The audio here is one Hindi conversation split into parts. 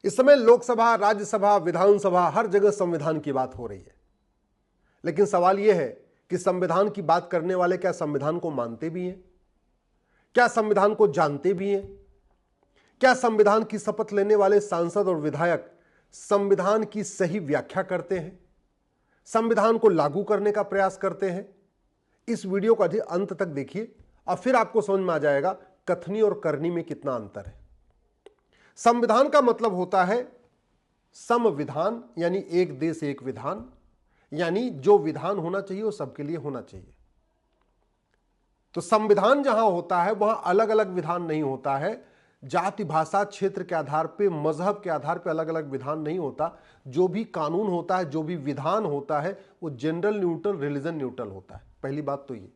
इस समय लोकसभा, राज्यसभा, विधानसभा हर जगह संविधान की बात हो रही है। लेकिन सवाल यह है कि संविधान की बात करने वाले क्या संविधान को मानते भी हैं? क्या संविधान को जानते भी हैं? क्या संविधान की शपथ लेने वाले सांसद और विधायक संविधान की सही व्याख्या करते हैं, संविधान को लागू करने का प्रयास करते हैं? इस वीडियो का अंत तक देखिए और फिर आपको समझ में आ जाएगा कथनी और करनी में कितना अंतर है। संविधान का मतलब होता है संविधान, यानी एक देश एक विधान, यानी जो विधान होना चाहिए वो सबके लिए होना चाहिए। तो संविधान जहां होता है वहां अलग अलग विधान नहीं होता है। जाति, भाषा, क्षेत्र के आधार पे, मजहब के आधार पे अलग अलग विधान नहीं होता। जो भी कानून होता है, जो भी विधान होता है, वो जेंडर न्यूट्रल, रिलीजन न्यूट्रल होता है। पहली बात तो ये।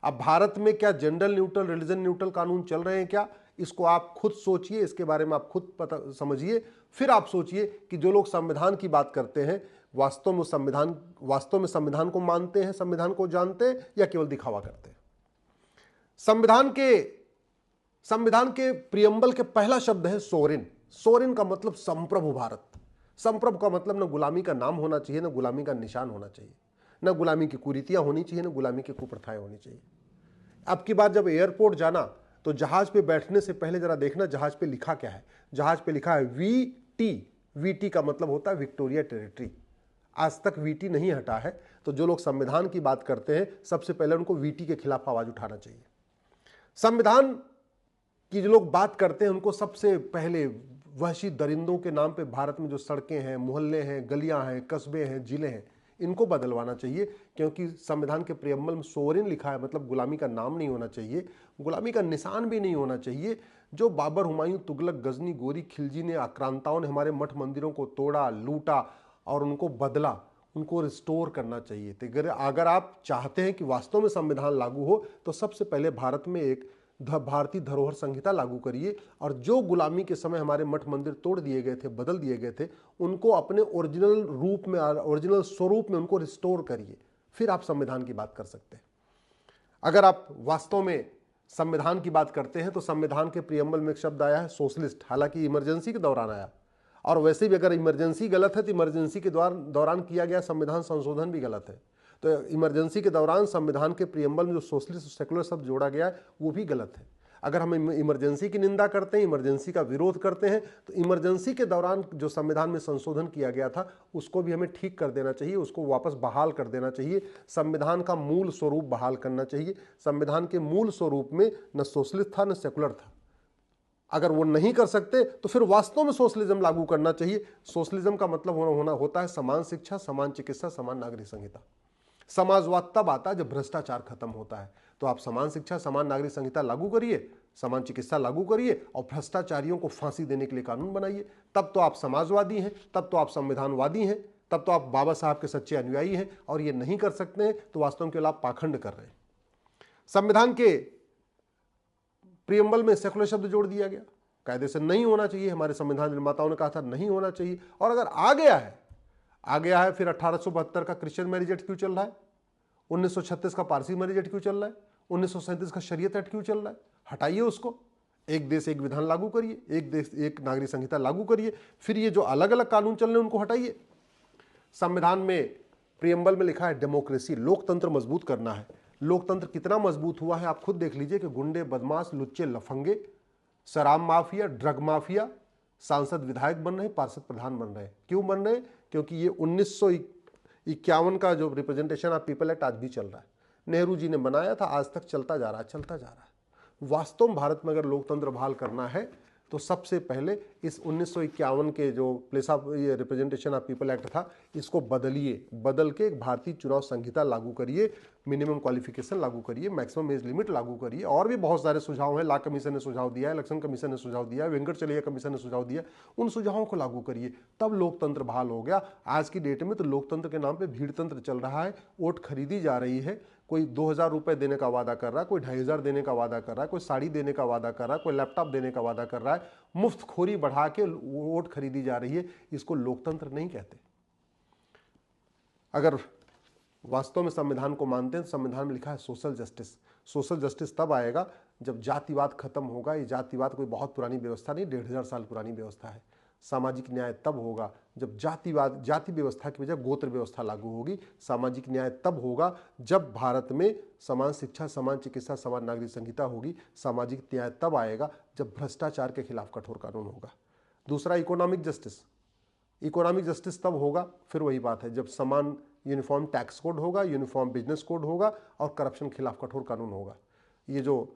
अब भारत में क्या जेंडर न्यूट्रल, रिलीजन न्यूट्रल कानून चल रहे हैं क्या? इसको आप खुद सोचिए, इसके बारे में आप खुद पता समझिए, फिर आप सोचिए कि जो लोग संविधान की बात करते हैं वास्तव में संविधान को मानते हैं, संविधान को जानते हैं, या केवल दिखावा करते हैं। संविधान के प्रियम्बल के पहला शब्द है सोरेन। सोरेन का मतलब संप्रभु भारत। संप्रभु का मतलब न गुलामी का नाम होना चाहिए, न गुलामी का निशान होना चाहिए, न गुलामी की कुरीतियां होनी चाहिए, न गुलामी की कुप्रथाएं होनी चाहिए। अब की बार जब एयरपोर्ट जाना तो जहाज पे बैठने से पहले जरा देखना जहाज पे लिखा क्या है। जहाज पे लिखा है वीटी। वीटी का मतलब होता है विक्टोरिया टेरिटरी। आज तक वीटी नहीं हटा है। तो जो लोग संविधान की बात करते हैं सबसे पहले उनको वीटी के खिलाफ आवाज उठाना चाहिए। संविधान की जो लोग बात करते हैं उनको सबसे पहले वहशी दरिंदों के नाम पे भारत में जो सड़कें हैं, मोहल्ले हैं, गलियां हैं, कस्बे हैं, जिले हैं, इनको बदलवाना चाहिए। क्योंकि संविधान के प्रियम्बल में सोरेन लिखा है, मतलब गुलामी का नाम नहीं होना चाहिए, गुलामी का निशान भी नहीं होना चाहिए। जो बाबर, हुमायूं, तुगलक, गजनी, गोरी, खिलजी ने, आक्रांताओं ने हमारे मठ मंदिरों को तोड़ा, लूटा और उनको बदला, उनको रिस्टोर करना चाहिए। तो अगर आप चाहते हैं कि वास्तव में संविधान लागू हो तो सबसे पहले भारत में एक भारतीय धरोहर संहिता लागू करिए और जो गुलामी के समय हमारे मठ मंदिर तोड़ दिए गए थे, बदल दिए गए थे, उनको अपने ओरिजिनल रूप में, ओरिजिनल स्वरूप में उनको रिस्टोर करिए। फिर आप संविधान की बात कर सकते हैं। अगर आप वास्तव में संविधान की बात करते हैं तो संविधान के प्रियम्बल में एक शब्द आया है सोशलिस्ट। हालांकि इमरजेंसी के दौरान आया, और वैसे भी अगर इमरजेंसी गलत है तो इमरजेंसी के दौरान किया गया संविधान संशोधन भी गलत है। तो इमरजेंसी के दौरान संविधान के प्रियम्बल में जो सोशलिस्ट, सेकुलर शब्द जोड़ा गया है वो भी गलत है। अगर हम इमरजेंसी की निंदा करते हैं, इमरजेंसी का विरोध करते हैं, तो इमरजेंसी के दौरान जो संविधान में संशोधन किया गया था उसको भी हमें ठीक कर देना चाहिए, उसको वापस बहाल कर देना चाहिए। संविधान का मूल स्वरूप बहाल करना चाहिए। संविधान के मूल स्वरूप में न सोशलिस्ट था न सेकुलर था। अगर वो नहीं कर सकते तो फिर वास्तव में सोशलिज्म लागू करना चाहिए। सोशलिज्म का मतलब होता है समान शिक्षा, समान चिकित्सा, समान नागरिक संहिता। समाजवाद तब आता है जब भ्रष्टाचार खत्म होता है। तो आप समान शिक्षा, समान नागरिक संहिता लागू करिए, समान चिकित्सा लागू करिए और भ्रष्टाचारियों को फांसी देने के लिए कानून बनाइए। तब तो आप समाजवादी हैं, तब तो आप संविधानवादी हैं, तब तो आप बाबा साहब के सच्चे अनुयायी हैं। और ये नहीं कर सकते हैं तो वास्तव में केवल आप पाखंड कर रहे हैं। संविधान के प्रियम्बल में सेकुलर शब्द जोड़ दिया गया। कायदे से नहीं होना चाहिए, हमारे संविधान निर्माताओं ने कहा था नहीं होना चाहिए। और अगर आ गया है फिर 1872 का क्रिश्चियन मैरिज एक्ट क्यों चल रहा है? 1936 का पारसी मैरिज एक्ट क्यों चल रहा है? 1937 का शरीयत एक्ट क्यों चल रहा है? हटाइए उसको। एक देश एक विधान लागू करिए, एक देश एक नागरिक संहिता लागू करिए। फिर ये जो अलग अलग कानून चल रहे हैं उनको हटाइए। संविधान में प्रियम्बल में लिखा है डेमोक्रेसी, लोकतंत्र मजबूत करना है। लोकतंत्र कितना मजबूत हुआ है आप खुद देख लीजिए कि गुंडे, बदमाश, लुच्चे, लफंगे, शराब माफिया, ड्रग माफिया सांसद, विधायक बन रहे हैं, पार्षद, प्रधान बन रहे हैं। क्यों बन रहे हैं? क्योंकि ये 1951 का जो रिप्रेजेंटेशन ऑफ पीपल एक्ट आज भी चल रहा है। नेहरू जी ने बनाया था, आज तक चलता जा रहा है, चलता जा रहा है। वास्तव में भारत में अगर लोकतंत्र बहाल करना है तो सबसे पहले इस 1951 के जो प्लेस ऑफ ये रिप्रेजेंटेशन ऑफ पीपल एक्ट था, इसको बदलिए। बदल के एक भारतीय चुनाव संहिता लागू करिए, मिनिमम क्वालिफिकेशन लागू करिए, मैक्सिमम एज लिमिट लागू करिए। और भी बहुत सारे सुझाव हैं, लॉ कमीशन ने सुझाव दिया है, इलेक्शन कमीशन ने सुझाव दिया है, वेंकटचलैया कमीशन ने सुझाव दिया। उन सुझावों को लागू करिए, तब लोकतंत्र बहाल हो गया। आज की डेट में तो लोकतंत्र के नाम पर भीड़ तंत्र चल रहा है। वोट खरीदी जा रही है। कोई 2000 रुपए देने का वादा कर रहा है, कोई 2500 देने का वादा कर रहा है, कोई साड़ी देने का वादा कर रहा है, कोई लैपटॉप देने का वादा कर रहा है। मुफ्तखोरी बढ़ा के वोट खरीदी जा रही है। इसको लोकतंत्र नहीं कहते। अगर वास्तव में संविधान को मानते हैं, संविधान में लिखा है सोशल जस्टिस। सोशल जस्टिस तब आएगा जब जातिवाद खत्म होगा। ये जातिवाद कोई बहुत पुरानी व्यवस्था नहीं, 1500 साल पुरानी व्यवस्था है। सामाजिक न्याय तब होगा जब जाति व्यवस्था की बजाय गोत्र व्यवस्था लागू होगी। सामाजिक न्याय तब होगा जब भारत में समान शिक्षा, समान चिकित्सा, समान नागरिक संहिता होगी। सामाजिक न्याय तब आएगा जब भ्रष्टाचार के खिलाफ कठोर कानून होगा। दूसरा, इकोनॉमिक जस्टिस। इकोनॉमिक जस्टिस तब होगा, फिर वही बात है, जब समान यूनिफॉर्म टैक्स कोड होगा, यूनिफॉर्म बिजनेस कोड होगा और करप्शन के खिलाफ कठोर कानून होगा। ये जो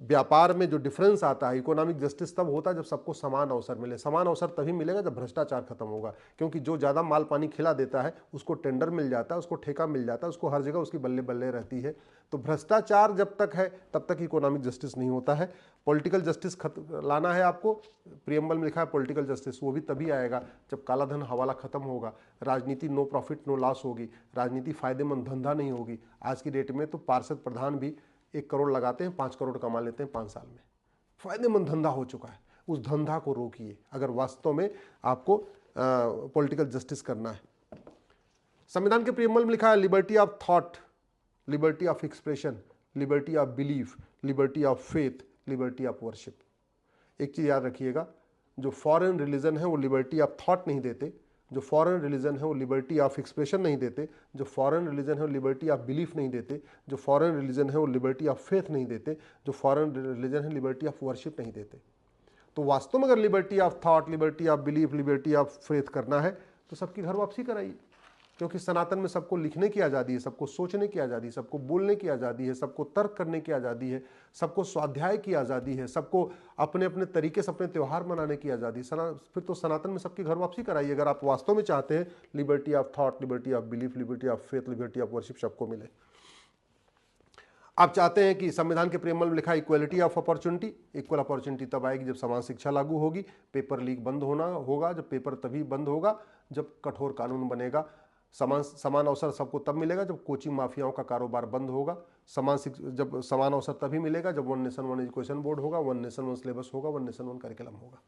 व्यापार में जो डिफरेंस आता है, इकोनॉमिक जस्टिस तब होता है जब सबको समान अवसर मिले। समान अवसर तभी मिलेगा जब भ्रष्टाचार खत्म होगा, क्योंकि जो ज़्यादा माल पानी खिला देता है उसको टेंडर मिल जाता है, उसको ठेका मिल जाता है, उसको हर जगह उसकी बल्ले बल्ले रहती है। तो भ्रष्टाचार जब तक है तब तक इकोनॉमिक जस्टिस नहीं होता है। पॉलिटिकल जस्टिस लाना है आपको, प्रियम्बल में लिखा है पॉलिटिकल जस्टिस, वो भी तभी आएगा जब काला धन हवाला खत्म होगा, राजनीति नो प्रॉफिट नो लॉस होगी, राजनीति फायदेमंद धंधा नहीं होगी। आज की डेट में तो पार्षद प्रधान भी 1 करोड़ लगाते हैं, 5 करोड़ कमा लेते हैं 5 साल में। फायदेमंद धंधा हो चुका है, उस धंधा को रोकिए अगर वास्तव में आपको पॉलिटिकल जस्टिस करना है। संविधान के प्रीएम्बल में लिखा है liberty of thought, liberty of expression, liberty of belief, liberty of faith, liberty of worship. एक चीज याद रखिएगा, जो फॉरेन रिलीजन है वो लिबर्टी ऑफ थॉट नहीं देते, जो फॉरेन रिलीजन है वो लिबर्टी ऑफ एक्सप्रेशन नहीं देते, जो फॉरेन रिलीजन है वो लिबर्टी ऑफ बिलीफ नहीं देते, जो फॉरेन रिलीजन है वो लिबर्टी ऑफ फेथ नहीं देते, जो फॉरेन रिलीजन है लिबर्टी ऑफ वर्शिप नहीं देते। तो वास्तव में अगर liberty of thought, liberty of belief, liberty of faith करना है तो सबकी घर वापसी कराइए, क्योंकि सनातन में सबको लिखने की आज़ादी है, सबको सोचने की आज़ादी है, सबको बोलने की आज़ादी है, सबको तर्क करने की आज़ादी है, सबको स्वाध्याय की आज़ादी है, सबको अपने अपने तरीके से अपने त्यौहार मनाने की आज़ादी। फिर तो सनातन में सबकी घर वापसी कराइए अगर आप वास्तव में चाहते हैं liberty of thought, liberty of belief, liberty of faith, liberty of worship सबको मिले। आप चाहते हैं कि संविधान के प्रीएम्बल में लिखा equality of opportunity, equal opportunity तब आएगी जब समान शिक्षा लागू होगी, पेपर लीक बंद होना होगा, जब पेपर तभी बंद होगा जब कठोर कानून बनेगा। समान अवसर सबको तब मिलेगा जब कोचिंग माफियाओं का कारोबार बंद होगा। जब समान अवसर तभी मिलेगा जब 1 नेशन 1 एजुकेशन बोर्ड होगा, 1 नेशन 1 सिलेबस होगा, 1 नेशन 1 करिकुलम होगा।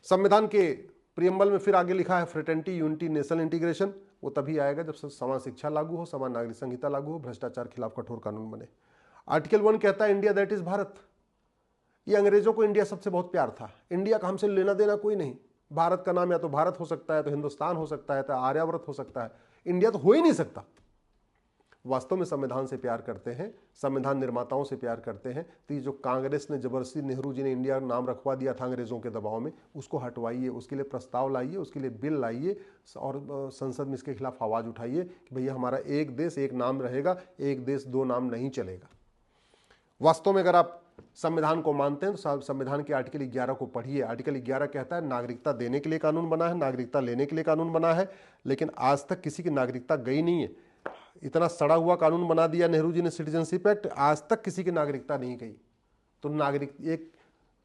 संविधान के प्रीएम्बल में फिर आगे लिखा है फ्रेटर्निटी, यूनिटी, नेशनल इंटीग्रेशन, वो तभी आएगा जब समान शिक्षा लागू हो, समान नागरिक संहिता लागू हो, भ्रष्टाचार के खिलाफ कठोर कानून बने। आर्टिकल 1 कहता है इंडिया दैट इज भारत। ये अंग्रेजों को इंडिया सबसे बहुत प्यार था, इंडिया का हमसे लेना देना कोई नहीं। भारत का नाम या तो भारत हो सकता है, तो हिंदुस्तान हो सकता है, तो आर्यावर्त हो सकता है, इंडिया तो हो ही नहीं सकता। वास्तव में संविधान से प्यार करते हैं, संविधान निर्माताओं से प्यार करते हैं, तो ये जो कांग्रेस ने जबरदस्ती नेहरू जी ने इंडिया नाम रखवा दिया था अंग्रेजों के दबाव में, उसको हटवाइए, उसके लिए प्रस्ताव लाइए, उसके लिए बिल लाइए और संसद में इसके खिलाफ आवाज उठाइए कि भैया हमारा एक देश एक नाम रहेगा, एक देश दो नाम नहीं चलेगा। वास्तव में अगर आप संविधान को मानते हैं तो संविधान के आर्टिकल 11 को पढ़िए। आर्टिकल 11 कहता है नागरिकता देने के लिए कानून बना है, नागरिकता लेने के लिए कानून बना है, लेकिन आज तक किसी की नागरिकता गई नहीं है। इतना सड़ा हुआ कानून बना दिया नेहरू जी ने सिटीजनशिप एक्ट, आज तक किसी की नागरिकता नहीं गई। तो एक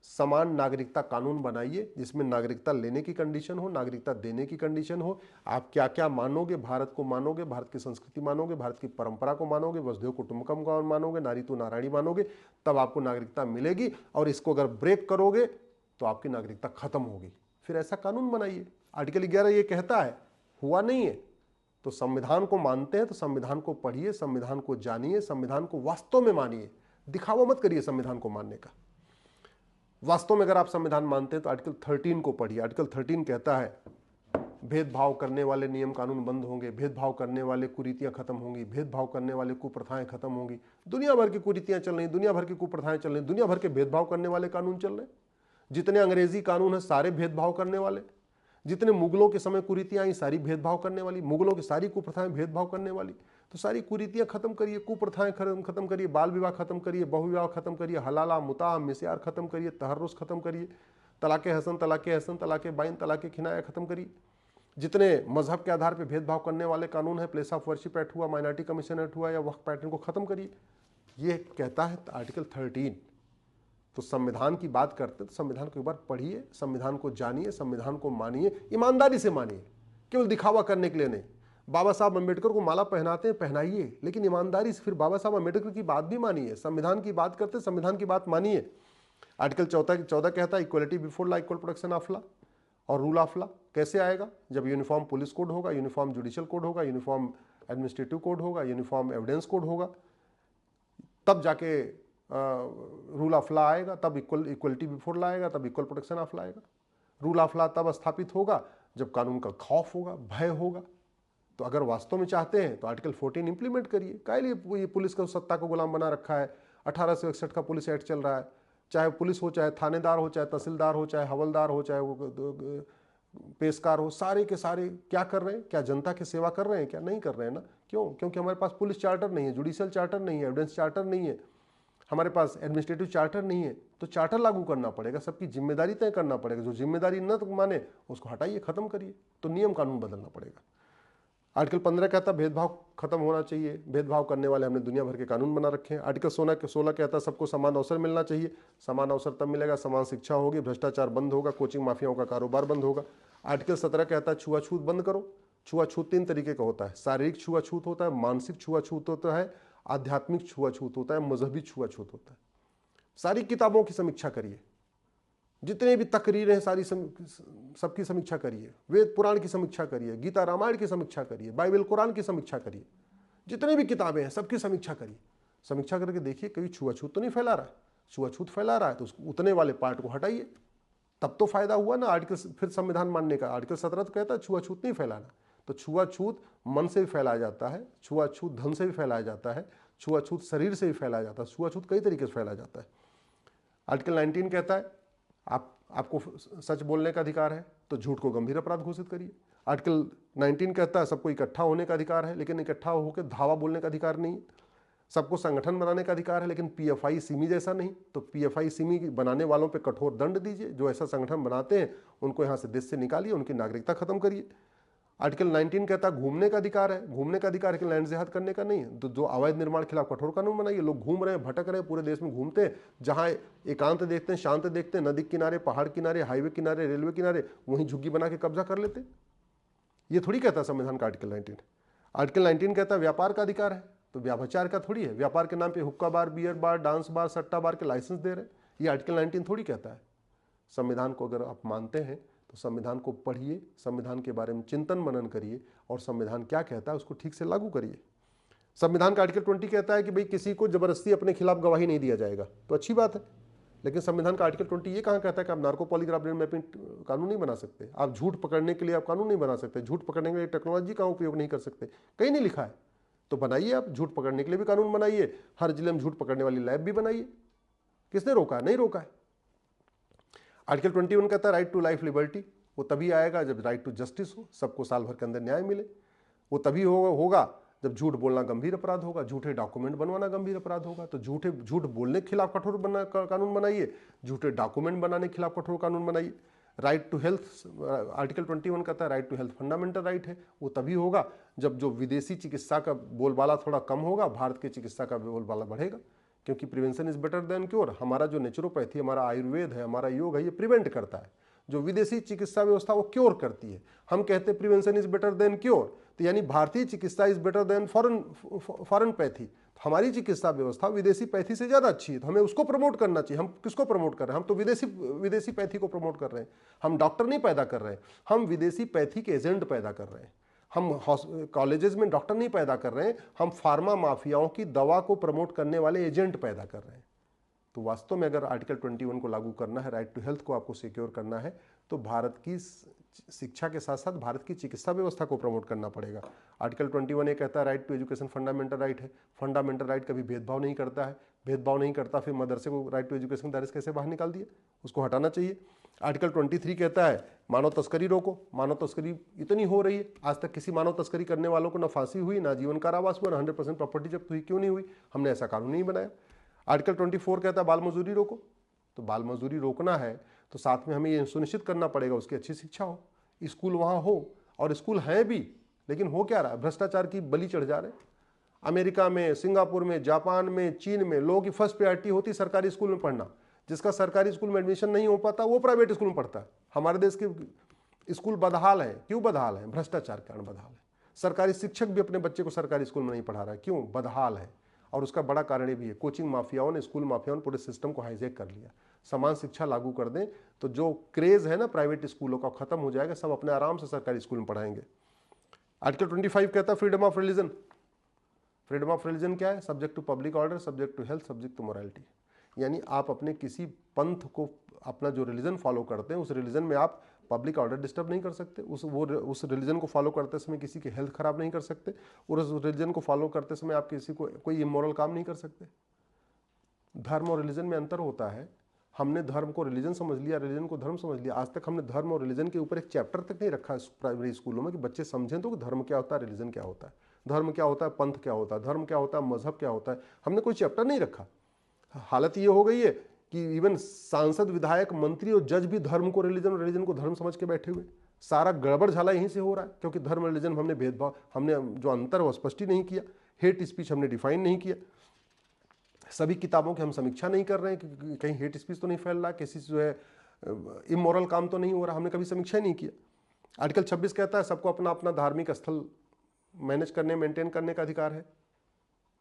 समान नागरिकता कानून बनाइए जिसमें नागरिकता लेने की कंडीशन हो, नागरिकता देने की कंडीशन हो। आप क्या क्या मानोगे, भारत को मानोगे, भारत की संस्कृति मानोगे, भारत की परंपरा को मानोगे, वसुधैव कुटुंबकम को मानोगे, नारी तू नारायणी मानोगे, तब आपको नागरिकता मिलेगी। और इसको अगर ब्रेक करोगे तो आपकी नागरिकता खत्म होगी। फिर ऐसा कानून बनाइए। आर्टिकल 11 ये कहता है, हुआ नहीं है। तो संविधान को मानते हैं तो संविधान को पढ़िए, संविधान को जानिए, संविधान को वास्तव में मानिए, दिखावा मत करिए संविधान को मानने का। वास्तव में अगर आप संविधान मानते हैं तो आर्टिकल 13 को पढ़िए। आर्टिकल 13 कहता है भेदभाव करने वाले नियम कानून बंद होंगे, भेदभाव करने वाले कुरीतियां खत्म होंगी, भेदभाव करने वाले कुप्रथाएं खत्म होंगी। दुनिया भर की कुरीतियां चल रही, दुनिया भर की कुप्रथाएं चल रही, दुनिया भर के भेदभाव करने वाले कानून चल रहे। जितने अंग्रेजी कानून हैं सारे भेदभाव करने वाले, जितने मुगलों के समय कुरीतियां आई सारी भेदभाव करने वाली, मुगलों की सारी कुप्रथाएं भेदभाव करने वाली। तो सारी कुरीतियां खत्म करिए, कुप्रथाएं खत्म करिए, बाल विवाह खत्म करिए, बहुविवाह खत्म करिए, हलाला मुता मिस्यार खत्म करिए, तहर्रुस खत्म करिए, तलाके हसन, तलाके बाइन, तलाके खिनाया खत्म करिए। जितने मजहब के आधार पर भेदभाव करने वाले कानून है, प्लेस ऑफ वर्शिप एक्ट हुआ, माइनॉरिटी कमीशन एक्ट हुआ या वक्फ पैटर्न को खत्म करिए। ये कहता है आर्टिकल 13। तो संविधान की बात करते तो संविधान को एक बार पढ़िए, संविधान को जानिए, संविधान को मानिए, ईमानदारी से मानिए, केवल दिखावा करने के लिए नहीं। बाबा साहब अम्बेडकर को माला पहनाते हैं, पहनाइए, लेकिन ईमानदारी से फिर बाबा साहब अम्बेडकर की बात भी मानिए। संविधान की बात करते संविधान की बात मानिए। आर्टिकल 14 कहता है equality before law, equal protection of law और रूल ऑफ लॉ। कैसे आएगा? जब यूनिफॉर्म पुलिस कोड होगा, यूनिफॉर्म जुडिशियल कोड होगा, यूनिफॉर्म एडमिनिस्ट्रेटिव कोड होगा, यूनिफॉर्म एविडेंस कोड होगा, तब जाके रूल ऑफ लॉ आएगा, तब इक्वलिटी बिफोर लॉ आएगा, तब इक्वल प्रोटेक्शन ऑफ लॉ आएगा। रूल ऑफ लॉ तब स्थापित होगा जब कानून का खौफ होगा, भय होगा। तो अगर वास्तव में चाहते हैं तो आर्टिकल 14 इंप्लीमेंट करिए। काहे लिए ये पुलिस को सत्ता को गुलाम बना रखा है? 1861 का पुलिस एक्ट चल रहा है, चाहे पुलिस हो, चाहे थानेदार हो, चाहे तहसीलदार हो, चाहे हवलदार हो, चाहे वो पेशकार हो, सारे के सारे क्या कर रहे हैं? क्या जनता की सेवा कर रहे हैं? क्या नहीं कर रहे हैं ना? क्यों? क्योंकि हमारे पास पुलिस चार्टर नहीं है, जुडिशियल चार्टर नहीं है, एविडेंस चार्टर नहीं है, हमारे पास एडमिनिस्ट्रेटिव चार्टर नहीं है। तो चार्टर लागू करना पड़ेगा, सबकी जिम्मेदारी तय करना पड़ेगा। जो जिम्मेदारी न माने उसको हटाइए, खत्म करिए। तो नियम कानून बदलना पड़ेगा। आर्टिकल 15 कहता है भेदभाव खत्म होना चाहिए, भेदभाव करने वाले हमने दुनिया भर के कानून बना रखे हैं। आर्टिकल 16 कहता है सबको समान अवसर मिलना चाहिए। समान अवसर तब मिलेगा समान शिक्षा होगी, भ्रष्टाचार बंद होगा, कोचिंग माफियाओं का कारोबार बंद होगा। आर्टिकल 17 कहता है छुआछूत बंद करो। छुआछूत 3 तरीके का होता है, शारीरिक छुआछूत होता है, मानसिक छुआछूत होता है, आध्यात्मिक छुआछूत होता है, मजहबी छुआछूत होता है। सारी किताबों की समीक्षा करिए, जितने भी तकरीरें हैं सारी सबकी समीक्षा करिए, वेद पुराण की समीक्षा करिए, गीता रामायण की समीक्षा करिए, बाइबल कुरान की समीक्षा करिए, जितनी भी किताबें हैं सबकी समीक्षा करिए। समीक्षा करके देखिए कहीं छुआछूत तो नहीं फैला रहा है। छुआछूत फैला रहा है तो उसको उतने वाले पार्ट को हटाइए, तब तो फायदा हुआ ना आर्टिकल फिर संविधान मानने का। आर्टिकल 17 तो कहता है छुआछूत नहीं फैलाना। तो छुआछूत मन से भी फैलाया जाता है, छुआछूत धन से भी फैलाया जाता है, छुआछूत शरीर से भी फैलाया जाता है, छुआछूत कई तरीके से फैलाया जाता है। आर्टिकल 19 कहता है आपको सच बोलने का अधिकार है, तो झूठ को गंभीर अपराध घोषित करिए। आर्टिकल 19 कहता है सबको इकट्ठा होने का अधिकार है, लेकिन इकट्ठा होकर धावा बोलने का अधिकार नहीं। सबको संगठन बनाने का अधिकार है, लेकिन पीएफआई सिमी जैसा नहीं। तो पीएफआई सिमी बनाने वालों पे कठोर दंड दीजिए, जो ऐसा संगठन बनाते हैं उनको यहाँ से देश से निकालिए, उनकी नागरिकता खत्म करिए। आर्टिकल 19 कहता है घूमने का अधिकार है। घूमने का अधिकार है, लैंड जिहाद करने का नहीं है। तो जो अवैध निर्माण के खिलाफ कठोर कानून बनाइए। लोग घूम रहे हैं, भटक रहे हैं, पूरे देश में घूमते हैं, जहां एकांत देखते हैं, शांत देखते हैं, नदी किनारे, पहाड़ किनारे, हाईवे किनारे, रेलवे किनारे, वहीं झुग्गी बना के कब्जा कर लेते। ये थोड़ी कहता संविधान का आर्टिकल 19। आर्टिकल 19 कहता है व्यापार का अधिकार है, तो व्यापाचार का थोड़ी है। व्यापार के नाम पे हुक्का बार, बियर बार, डांस बार, सट्टा बार के लाइसेंस दे रहे, ये आर्टिकल 19 थोड़ी कहता है। संविधान को अगर आप मानते हैं तो संविधान को पढ़िए, संविधान के बारे में चिंतन मनन करिए और संविधान क्या कहता है उसको ठीक से लागू करिए। संविधान का आर्टिकल 20 कहता है कि भाई किसी को जबरदस्ती अपने खिलाफ गवाही नहीं दिया जाएगा, तो अच्छी बात है। लेकिन संविधान का आर्टिकल 20 ये कहाँ कहता है कि आप नार्को पॉलीग्राफ ब्रेन मैपिंग कानून नहीं बना सकते, आप झूठ पकड़ने के लिए आप कानून नहीं बना सकते, झूठ पकड़ने के लिए टेक्नोलॉजी का उपयोग नहीं कर सकते, कहीं नहीं लिखा है। तो बनाइए, आप झूठ पकड़ने के लिए भी कानून बनाइए, हर जिले में झूठ पकड़ने वाली लैब भी बनाइए। किसने रोका? नहीं रोका है। आर्टिकल 21 कहता है राइट टू लाइफ लिबर्टी, वो तभी आएगा जब राइट टू जस्टिस हो, सबको साल भर के अंदर न्याय मिले। वो तभी होगा जब झूठ बोलना गंभीर अपराध होगा, झूठे डॉक्यूमेंट बनवाना गंभीर अपराध होगा। तो झूठ बोलने के खिलाफ कठोर कानून बनाइए, झूठे डॉक्यूमेंट बनाने के खिलाफ कठोर कानून बनाइए। राइट टू हेल्थ, आर्टिकल 21 कहता है right to health fundamental right है। वो तभी होगा जब जो विदेशी चिकित्सा का बोलबाला थोड़ा कम होगा, भारत की चिकित्सा का बोलबाला बढ़ेगा, क्योंकि prevention is better than cure. हमारा जो नेचुरोपैथी, हमारा आयुर्वेद है, हमारा योग है, ये प्रिवेंट करता है। जो विदेशी चिकित्सा व्यवस्था वो क्योर करती है। हम कहते हैं prevention is better than cure, तो यानी भारतीय चिकित्सा is better than foreign pathy. हमारी चिकित्सा व्यवस्था विदेशी पैथी से ज़्यादा अच्छी है, तो हमें उसको प्रमोट करना चाहिए। हम किसको प्रमोट कर रहे हैं? हम तो विदेशी पैथी को प्रमोट कर रहे हैं। हम डॉक्टर नहीं पैदा कर रहे हैं, हम विदेशी पैथी के एजेंट पैदा कर रहे हैं। हम कॉलेजेस में डॉक्टर नहीं पैदा कर रहे हैं, हम फार्मा माफियाओं की दवा को प्रमोट करने वाले एजेंट पैदा कर रहे हैं। तो वास्तव में अगर आर्टिकल 21 को लागू करना है, राइट टू हेल्थ को आपको सिक्योर करना है, तो भारत की शिक्षा के साथ साथ भारत की चिकित्सा व्यवस्था को प्रमोट करना पड़ेगा। आर्टिकल 21 ये कहता है right to education fundamental right है। फंडामेंटल राइट कभी भेदभाव नहीं करता है, भेदभाव नहीं करता, फिर मदरसे को राइट टू एजुकेशन दायरे से कैसे बाहर निकाल दिया? उसको हटाना चाहिए। आर्टिकल 23 कहता है मानव तस्करी रोको। मानव तस्करी इतनी हो रही है, आज तक किसी मानव तस्करी करने वालों को ना फांसी हुई, ना जीवन कारावास हुआ, ना 100% प्रॉपर्टी जब्त हुई। क्यों नहीं हुई? हमने ऐसा कानून नहीं बनाया। आर्टिकल 24 कहता है बाल मजदूरी रोको। तो बाल मजदूरी रोकना है तो साथ में हमें ये सुनिश्चित करना पड़ेगा उसकी अच्छी शिक्षा हो, स्कूल वहाँ हो, और स्कूल हैं भी, लेकिन हो क्या रहा है? भ्रष्टाचार की बलि चढ़ जा रहे हैं। अमेरिका में, सिंगापुर में, जापान में, चीन में लोगों की फर्स्ट प्रायोरिटी होती है सरकारी स्कूल में पढ़ना। जिसका सरकारी स्कूल में एडमिशन नहीं हो पाता वो प्राइवेट स्कूल में पढ़ता है। हमारे देश के स्कूल बदहाल है। क्यों बदहाल है? भ्रष्टाचार के कारण बदहाल है। सरकारी शिक्षक भी अपने बच्चे को सरकारी स्कूल में नहीं पढ़ा रहा है। क्यों? बदहाल है। और उसका बड़ा कारण ये भी है, कोचिंग माफियाओं ने, स्कूल माफियाओं ने पूरे सिस्टम को हाईजैक कर लिया। समान शिक्षा लागू कर दें तो जो क्रेज है ना प्राइवेट स्कूलों का खत्म हो जाएगा, सब अपने आराम से सरकारी स्कूल में पढ़ाएंगे। आर्टिकल 25 कहता है freedom of religion. Freedom of religion क्या है? Subject to public order, subject to health, subject to morality. यानी आप अपने किसी पंथ को, अपना जो रिलीजन फॉलो करते हैं उस रिलीजन में आप पब्लिक ऑर्डर डिस्टर्ब नहीं कर सकते, उस रिलीजन को फॉलो करते समय किसी की हेल्थ खराब नहीं कर सकते, और उस रिलीजन को फॉलो करते समय आप किसी को कोई इमोरल काम नहीं कर सकते। धर्म और रिलीजन में अंतर होता है। हमने धर्म को रिलीजन समझ लिया, रिलीजन को धर्म समझ लिया। आज तक हमने धर्म और रिलीजन के ऊपर एक चैप्टर तक नहीं रखा प्राइमरी स्कूलों में कि बच्चे समझें तो कि धर्म क्या होता है, रिलीजन क्या होता है, धर्म क्या होता है, पंथ क्या होता है, धर्म क्या होता है, मजहब क्या होता है। हमने कोई चैप्टर नहीं रखा। हालत ये हो गई है कि इवन सांसद, विधायक, मंत्री और जज भी धर्म को रिलीजन और रिलीजन को धर्म समझ के बैठे हुए। सारा गड़बड़ झाला यहीं से हो रहा है, क्योंकि धर्म रिलीजन में हमने भेदभाव, हमने जो अंतर वो स्पष्ट ही नहीं किया। हेट स्पीच हमने डिफाइन नहीं किया। सभी किताबों की हम समीक्षा नहीं कर रहे हैं कि कहीं हेट स्पीच तो नहीं फैल रहा, किसी जो है इमोरल काम तो नहीं हो रहा, हमने कभी समीक्षा ही नहीं किया। आर्टिकल 26 कहता है सबको अपना अपना धार्मिक स्थल मैनेज करने, मेंटेन करने का अधिकार है।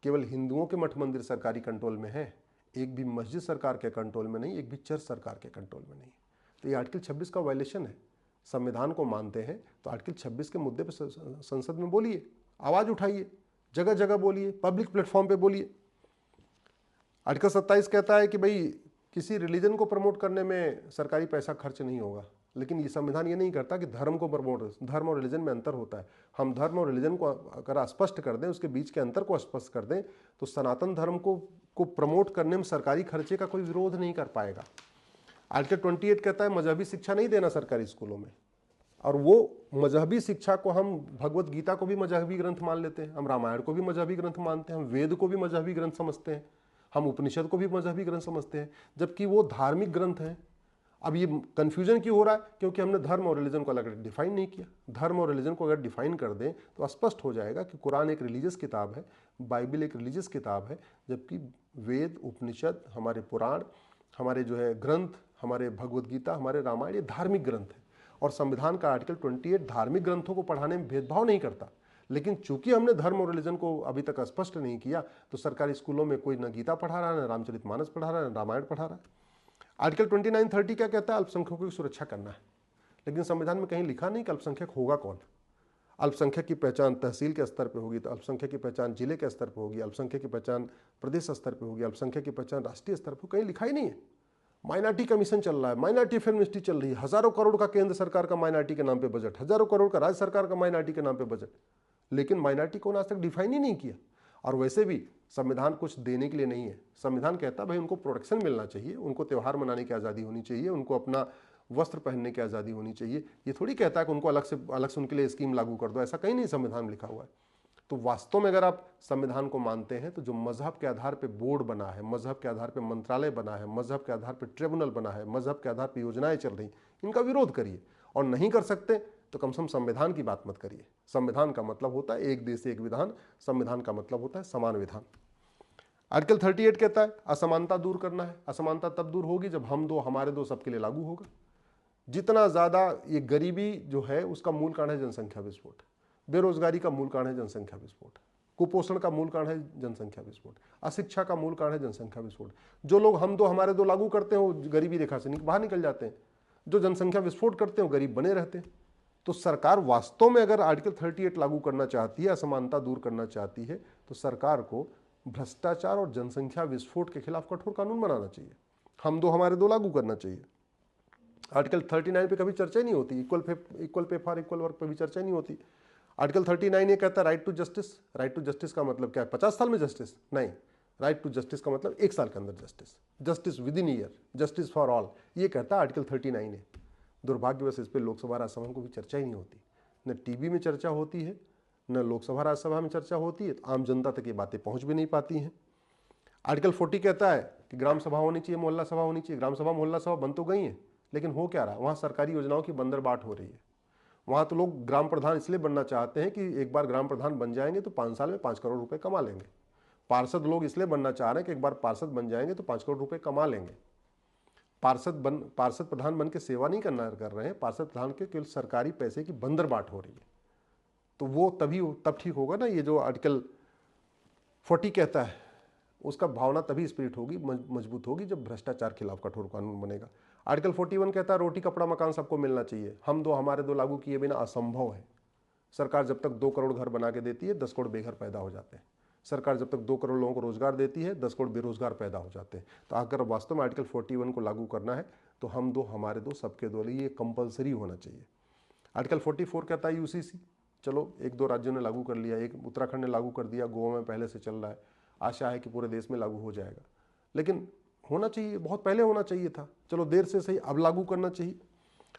केवल हिंदुओं के मठ मंदिर सरकारी कंट्रोल में है, एक भी मस्जिद सरकार के कंट्रोल में नहीं, एक भी चर्च सरकार के कंट्रोल में नहीं। तो ये आर्टिकल 26 का वायलेशन है। संविधान को मानते हैं तो आर्टिकल 26 के मुद्दे पर संसद में बोलिए, आवाज उठाइए, जगह जगह बोलिए, पब्लिक प्लेटफॉर्म पे बोलिए। आर्टिकल 27 कहता है कि भाई किसी रिलीजन को प्रमोट करने में सरकारी पैसा खर्च नहीं होगा, लेकिन ये संविधान ये नहीं करता कि धर्म को प्रमोट, धर्म और रिलीजन में अंतर होता है। हम धर्म और रिलीजन को अगर स्पष्ट कर दें, उसके बीच के अंतर को स्पष्ट कर दें, तो सनातन धर्म को प्रमोट करने में सरकारी खर्चे का कोई विरोध नहीं कर पाएगा। आर्टिकल 28 कहता है मजहबी शिक्षा नहीं देना सरकारी स्कूलों में, और वो मजहबी शिक्षा को हम भगवत गीता को भी मजहबी ग्रंथ मान लेते हैं, हम रामायण को भी मजहबी ग्रंथ मानते हैं, हम वेद को भी मजहबी ग्रंथ समझते हैं, हम उपनिषद को भी मजहबी ग्रंथ समझते हैं, जबकि वो धार्मिक ग्रंथ हैं। अब ये कंफ्यूजन क्यों हो रहा है? क्योंकि हमने धर्म और रिलीजन को अलग डिफाइन नहीं किया। धर्म और रिलीजन को अगर डिफाइन कर दें तो स्पष्ट हो जाएगा कि कुरान एक रिलीजियस किताब है, बाइबल एक रिलीजियस किताब है, जबकि वेद, उपनिषद, हमारे पुराण, हमारे जो है ग्रंथ, हमारे भगवत गीता, हमारे रामायण, ये धार्मिक ग्रंथ है। और संविधान का आर्टिकल 28 धार्मिक ग्रंथों को पढ़ाने में भेदभाव नहीं करता। लेकिन चूंकि हमने धर्म और रिलीजन को अभी तक स्पष्ट नहीं किया, तो सरकारी स्कूलों में कोई न गीता पढ़ा रहा है, न रामचरितमानस पढ़ा रहा है, न रामायण पढ़ा रहा है। आर्टिकल 29-30 क्या कहता है? अल्पसंख्यकों की सुरक्षा करना है। लेकिन संविधान में कहीं लिखा नहीं कि अल्पसंख्यक होगा कौन। अल्पसंख्यक की पहचान तहसील के स्तर पर होगी, तो अल्पसंख्यक की पहचान जिले के स्तर पर होगी, अल्पसंख्यक की पहचान प्रदेश स्तर पर होगी, अल्पसंख्यक की पहचान राष्ट्रीय स्तर पर, कहीं लिखा ही नहीं है। माइनॉरिटी कमीशन चल रहा है, माइनॉरिटी फिल्म मिनिस्ट्री चल रही है, हजारों करोड़ का केंद्र सरकार का माइनॉरिटी के नाम पे बजट, हजारों करोड़ का राज्य सरकार का माइनॉरिटी के नाम पे बजट, लेकिन माइनॉरिटी को आज तक डिफाइन ही नहीं किया। और वैसे भी संविधान कुछ देने के लिए नहीं है। संविधान कहता भाई उनको प्रोटेक्शन मिलना चाहिए, उनको त्यौहार मनाने की आज़ादी होनी चाहिए, उनको अपना वस्त्र पहनने की आज़ादी होनी चाहिए। ये थोड़ी कहता है कि उनको अलग से उनके लिए स्कीम लागू कर दो, ऐसा कहीं नहीं संविधान में लिखा हुआ है। तो वास्तव में अगर आप संविधान को मानते हैं तो जो मजहब के आधार पर बोर्ड बना है, मजहब के आधार पर मंत्रालय बना है, मजहब के आधार पर ट्रिब्यूनल बना है, मजहब के आधार पर योजनाएं चल रही, इनका विरोध करिए। और नहीं कर सकते तो कम से कम संविधान की बात मत करिए। संविधान का मतलब होता है एक देश एक विधान, संविधान का मतलब होता है समान विधान। आर्टिकल 38 कहता है असमानता दूर करना है। असमानता तब दूर होगी जब हम दो हमारे दो सबके लिए लागू होगा। जितना ज्यादा ये गरीबी जो है उसका मूल कारण है जनसंख्या विस्फोट, बेरोजगारी का मूल कारण है जनसंख्या विस्फोट, कुपोषण का मूल कारण है जनसंख्या विस्फोट, अशिक्षा का मूल कारण है जनसंख्या विस्फोट। जो लोग हम दो हमारे दो लागू करते हैं वो गरीबी रेखा से बाहर निकल जाते हैं, जो जनसंख्या विस्फोट करते हैं वो गरीब बने रहते हैं। तो सरकार वास्तव में अगर आर्टिकल 38 लागू करना चाहती है, असमानता दूर करना चाहती है, तो सरकार को भ्रष्टाचार और जनसंख्या विस्फोट के खिलाफ कठोर कानून बनाना चाहिए। हम दो हमारे दो लागू करना चाहिए। आर्टिकल 39 पे कभी चर्चा ही नहीं होती, equal pay for equal work पे भी चर्चा नहीं होती। आर्टिकल 39 ये कहता है right to justice. Right to justice का मतलब क्या है? 50 साल में जस्टिस नहीं, राइट टू जस्टिस का मतलब 1 साल के अंदर justice, justice with in year, justice for all, ये कहता है आर्टिकल 39 है। दुर्भाग्यवश इस पर लोकसभा राज्यसभा में कोई चर्चा ही नहीं होती, न टीवी में चर्चा होती है, न लोकसभा राज्यसभा में चर्चा होती है, तो आम जनता तक ये बातें पहुंच भी नहीं पाती हैं। आर्टिकल 40 कहता है कि ग्राम सभा होनी चाहिए, मोहल्ला सभा होनी चाहिए। ग्राम सभा मोहल्ला सभा बन तो गई है, लेकिन हो क्या रहा है? वहाँ सरकारी योजनाओं की बंदरबाट हो रही है। वहाँ तो लोग ग्राम प्रधान इसलिए बनना चाहते हैं कि एक बार ग्राम प्रधान बन जाएंगे तो 5 साल में 5 करोड़ रुपए कमा लेंगे। पार्षद लोग इसलिए बनना चाह रहे हैं कि एक बार पार्षद बन जाएंगे तो 5 करोड़ रुपए कमा लेंगे। पार्षद प्रधान बन के सेवा नहीं कर रहे हैं, पार्षद प्रधान के केवल सरकारी पैसे की बंदरबाट हो रही है। तो वो तब ठीक होगा ना। ये जो आर्टिकल 40 कहता है उसका भावना तभी स्पिरिट होगी, मजबूत होगी, जब भ्रष्टाचार खिलाफ कठोर कानून बनेगा। आर्टिकल 41 कहता है रोटी कपड़ा मकान सबको मिलना चाहिए। हम दो हमारे दो लागू किए बिना असंभव है। सरकार जब तक 2 करोड़ घर बना के देती है 10 करोड़ बेघर पैदा हो जाते हैं। सरकार जब तक 2 करोड़ लोगों को रोजगार देती है 10 करोड़ बेरोजगार पैदा हो जाते हैं। तो अगर वास्तव में आर्टिकल 41 को लागू करना है तो हम दो हमारे दो सबके दो, ये कंपलसरी होना चाहिए। आर्टिकल 44 कहता है यूसीसी, चलो एक दो राज्यों ने लागू कर लिया, एक उत्तराखंड ने लागू कर दिया, गोवा में पहले से चल रहा है, आशा है कि पूरे देश में लागू हो जाएगा, लेकिन होना चाहिए, बहुत पहले होना चाहिए था, चलो देर से सही, अब लागू करना चाहिए।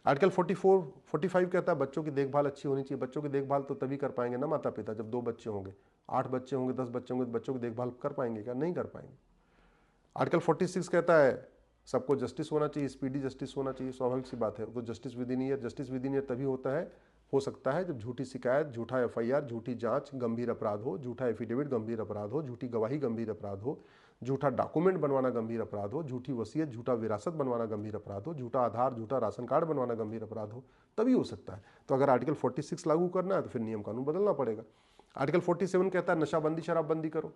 आर्टिकल 45 कहता है बच्चों की देखभाल अच्छी होनी चाहिए। बच्चों की देखभाल तो तभी कर पाएंगे ना माता पिता, जब 2 बच्चे होंगे, 8 बच्चे होंगे, 10 बच्चे होंगे, तो बच्चों की देखभाल कर पाएंगे क्या? नहीं कर पाएंगे। आर्टिकल 46 कहता है सबको जस्टिस होना चाहिए, स्पीडी जस्टिस होना चाहिए, स्वाभाविक सी बात है, तो justice with in year, justice with in year तभी होता है, हो सकता है जब झूठी शिकायत, झूठा एफआईआर, झूठी जांच गंभीर अपराध हो, झूठा एफिडेविट गंभीर अपराध हो, झूठी गवाही गंभीर अपराध हो, झूठा डॉक्यूमेंट बनवाना गंभीर अपराध हो, झूठी वसीयत, झूठा विरासत बनवाना गंभीर अपराध हो, झूठा आधार, झूठा राशन कार्ड बनवाना गंभीर अपराध हो, तभी हो सकता है। तो अगर आर्टिकल 46 लागू करना है तो फिर नियम कानून बदलना पड़ेगा। आर्टिकल 47 कहता है नशाबंदी शराबबंदी करो।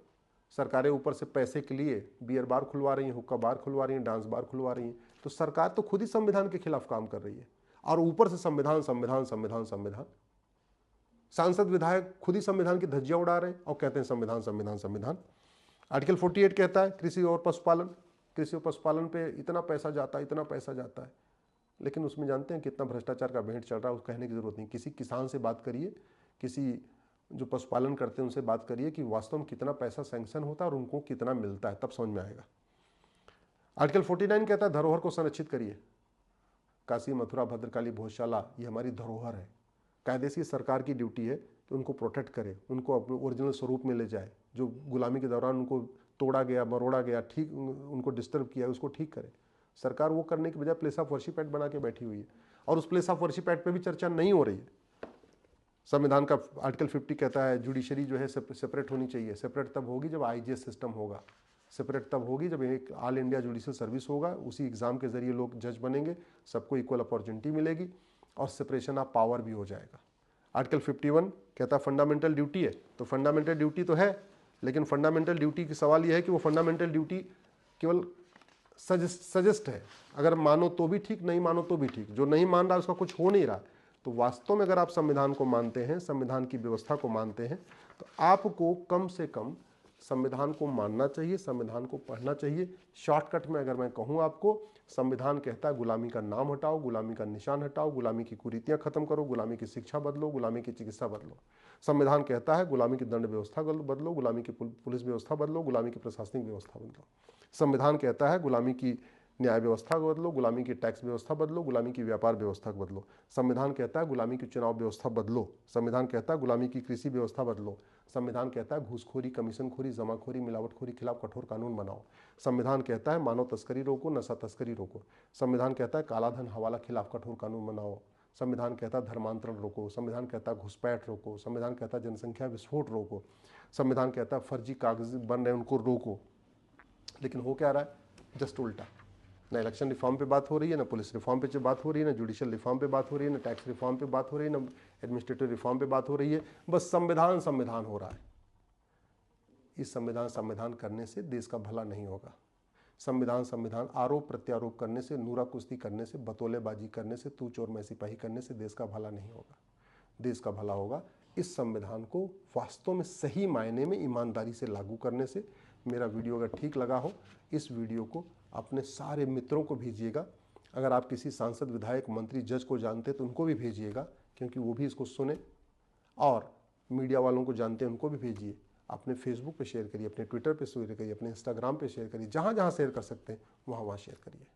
सरकारें ऊपर से पैसे के लिए बियर बार खुलवा रही हैं, हुक्का बार खुलवा रही हैं, डांस बार खुलवा रही हैं, तो सरकार तो खुद ही संविधान के खिलाफ काम कर रही है, और ऊपर से संविधान संविधान संविधान संविधान। सांसद विधायक खुद ही संविधान की धज्जियां उड़ा रहे हैं और कहते हैं संविधान संविधान संविधान। आर्टिकल 48 कहता है कृषि और पशुपालन, कृषि और पशुपालन पे इतना पैसा जाता है, इतना पैसा जाता है, लेकिन उसमें जानते हैं कितना भ्रष्टाचार का भेंट चल रहा है, उस कहने की जरूरत नहीं। किसी किसान से बात करिए, किसी जो पशुपालन करते हैं उनसे बात करिए कि वास्तव में कितना पैसा सैंक्शन होता है और उनको कितना मिलता है, तब समझ में आएगा। आर्टिकल 49 कहता है धरोहर को संरक्षित करिए। काशी, मथुरा, भद्रकाली, भोजशाला ये हमारी धरोहर है, कायदे से सरकार की ड्यूटी है कि उनको प्रोटेक्ट करे, उनको अपने ओरिजिनल स्वरूप में ले जाए, जो गुलामी के दौरान उनको तोड़ा गया, मरोड़ा गया, ठीक उनको डिस्टर्ब किया उसको ठीक करे। सरकार वो करने की बजाय प्लेस ऑफ वर्शिप एक्ट बना के बैठी हुई है, और उस प्लेस ऑफ वर्शिप एक्ट पे भी चर्चा नहीं हो रही है। संविधान का आर्टिकल 50 कहता है जुडिशरी जो है सेपरेट होनी चाहिए। सेपरेट तब होगी जब आईजीएस सिस्टम होगा, सेपरेट तब होगी जब एक ऑल इंडिया जुडिशियल सर्विस होगा, उसी एग्जाम के जरिए लोग जज बनेंगे, सबको इक्वल अपॉर्चुनिटी मिलेगी और सेपरेशन ऑफ पावर भी हो जाएगा। आर्टिकल 51 कहता है फंडामेंटल ड्यूटी है, तो फंडामेंटल ड्यूटी तो है, लेकिन फंडामेंटल ड्यूटी की सवाल यह है कि वो फंडामेंटल ड्यूटी केवल सजेस्ट है, अगर मानो तो भी ठीक, नहीं मानो तो भी ठीक, जो नहीं मान रहा उसका कुछ हो नहीं रहा। तो वास्तव में अगर आप संविधान को मानते हैं, संविधान की व्यवस्था को मानते हैं, तो आपको कम से कम संविधान को मानना चाहिए, संविधान को पढ़ना चाहिए। शॉर्टकट में अगर मैं कहूँ आपको, संविधान कहता है गुलामी का नाम हटाओ, गुलामी का निशान हटाओ, गुलामी की कुरीतियां खत्म करो, गुलामी की शिक्षा बदलो, गुलामी की चिकित्सा बदलो। संविधान कहता है गुलामी की दंड व्यवस्था बदलो, गुलामी की पुलिस व्यवस्था बदलो, गुलामी की प्रशासनिक व्यवस्था बदलो। संविधान कहता है गुलामी की न्याय व्यवस्था को बदलो, गुलामी की टैक्स व्यवस्था बदलो, गुलामी की व्यापार व्यवस्था को बदलो। संविधान कहता है गुलामी की चुनाव व्यवस्था बदलो। संविधान कहता है गुलामी की कृषि व्यवस्था बदलो। संविधान कहता है घूसखोरी, कमीशनखोरी, जमाखोरी, मिलावटखोरी खिलाफ कठोर कानून बनाओ। संविधान कहता है मानव तस्करी रोको, नशा तस्करी रोको। संविधान कहता है कालाधन हवाला खिलाफ कठोर कानून बनाओ। संविधान कहता है धर्मांतरण रोको। संविधान कहता है घुसपैठ रोको। संविधान कहता है जनसंख्या विस्फोट रोको। संविधान कहता है फर्जी कागज बन रहे उनको रोको। लेकिन हो क्या रहा है? जस्ट उल्टा। ना इलेक्शन रिफॉर्म पे बात हो रही है, ना पुलिस रिफॉर्म पे जो बात हो रही है, ना जुडिशियल रिफॉर्म पे बात हो रही है, ना टैक्स रिफॉर्म पे बात हो रही है, ना एडमिनिस्ट्रेटिव रिफॉर्म पे बात हो रही है। बस संविधान संविधान हो रहा है। इस संविधान करने से देश का भला नहीं होगा। संविधान आरोप प्रत्यारोप करने से, नूरा कुश्ती करने से, बतौलेबाजी करने से, तू चोर मैं सिपाही करने से देश का भला नहीं होगा। देश का भला होगा इस संविधान को वास्तव में सही मायने में ईमानदारी से लागू करने से। मेरा वीडियो अगर ठीक लगा हो, इस वीडियो को अपने सारे मित्रों को भेजिएगा। अगर आप किसी सांसद, विधायक, मंत्री, जज को जानते तो उनको भी भेजिएगा, क्योंकि वो भी इसको सुने। और मीडिया वालों को जानते हैं उनको भी भेजिए। अपने फेसबुक पे शेयर करिए, अपने ट्विटर पे शेयर करिए, अपने इंस्टाग्राम पे शेयर करिए, जहाँ जहाँ शेयर कर सकते हैं वहाँ शेयर करिए।